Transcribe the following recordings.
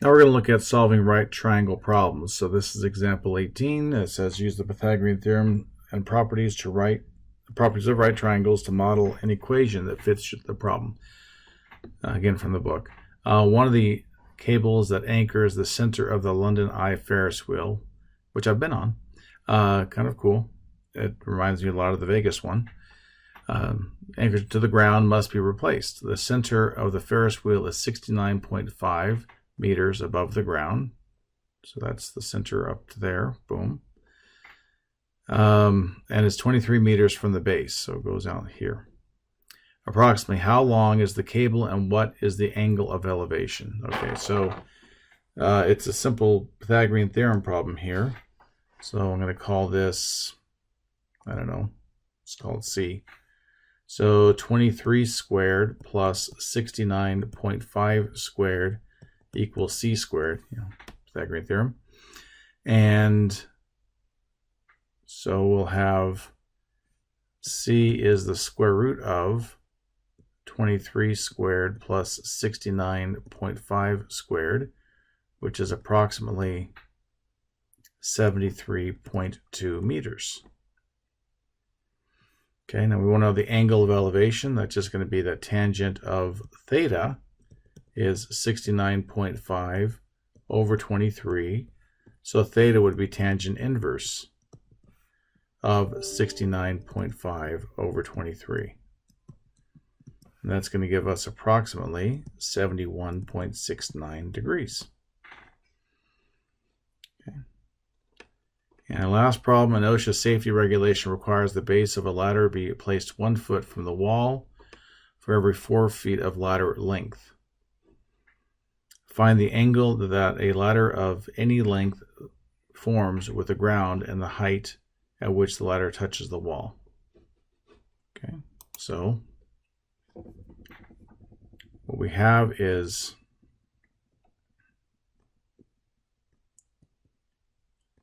Now we're going to look at solving right triangle problems. So this is example 18. It says use the Pythagorean theorem and properties of right triangles to model an equation that fits the problem. Again from the book. One of the cables that anchors the center of the London Eye Ferris wheel, which I've been on, kind of cool. It reminds me a lot of the Vegas one. Anchored to the ground must be replaced. The center of the Ferris wheel is 69.5 meters above the ground. So that's the center up to there. Boom. And it's 23 meters from the base. So it goes out here. Approximately how long is the cable and what is the angle of elevation? Okay, so it's a simple Pythagorean theorem problem here. So I'm going to call this, I don't know, let's call it C. So 23 squared plus 69.5 squared equals C squared, Pythagorean theorem. And so we'll have C is the square root of 23 squared plus 69.5 squared, which is approximately 73.2 meters. Okay, now we want to know the angle of elevation. That's just going to be that tangent of theta is 69.5 over 23. So theta would be tangent inverse of 69.5 over 23. And that's going to give us approximately 71.69 degrees. Okay. And last problem, an OSHA safety regulation requires the base of a ladder be placed 1 foot from the wall for every 4 feet of ladder length. Find the angle that a ladder of any length forms with the ground and the height at which the ladder touches the wall. Okay, so what we have is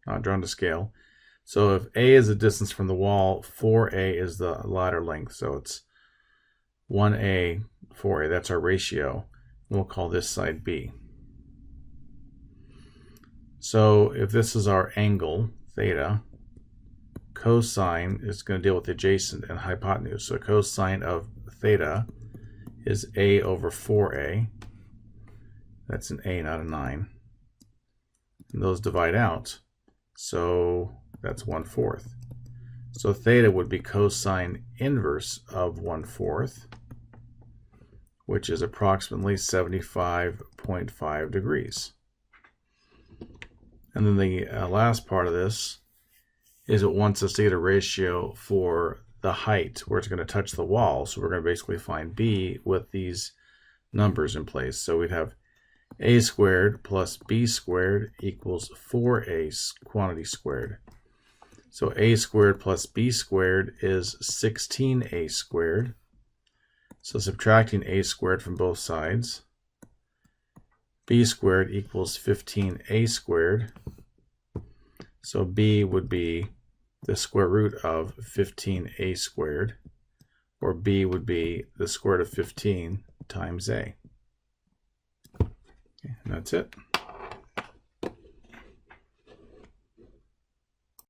not drawn to scale. So if A is the distance from the wall, 4A is the ladder length. So it's 1A, 4A. That's our ratio. We'll call this side B. So if this is our angle, theta, cosine is going to deal with adjacent and hypotenuse. So cosine of theta is A over 4A. That's an A, not a 9. And those divide out. So that's 1/4. So theta would be cosine inverse of 1/4, which is approximately 75.5 degrees. And then the last part of this is it wants us to get a ratio for the height where it's going to touch the wall. So we're going to basically find B with these numbers in place. So we'd have A squared plus B squared equals 4A quantity squared. So A squared plus B squared is 16A squared. So subtracting A squared from both sides, B squared equals 15A squared. So B would be the square root of 15A squared, or B would be the square root of 15 times A. Okay, and that's it.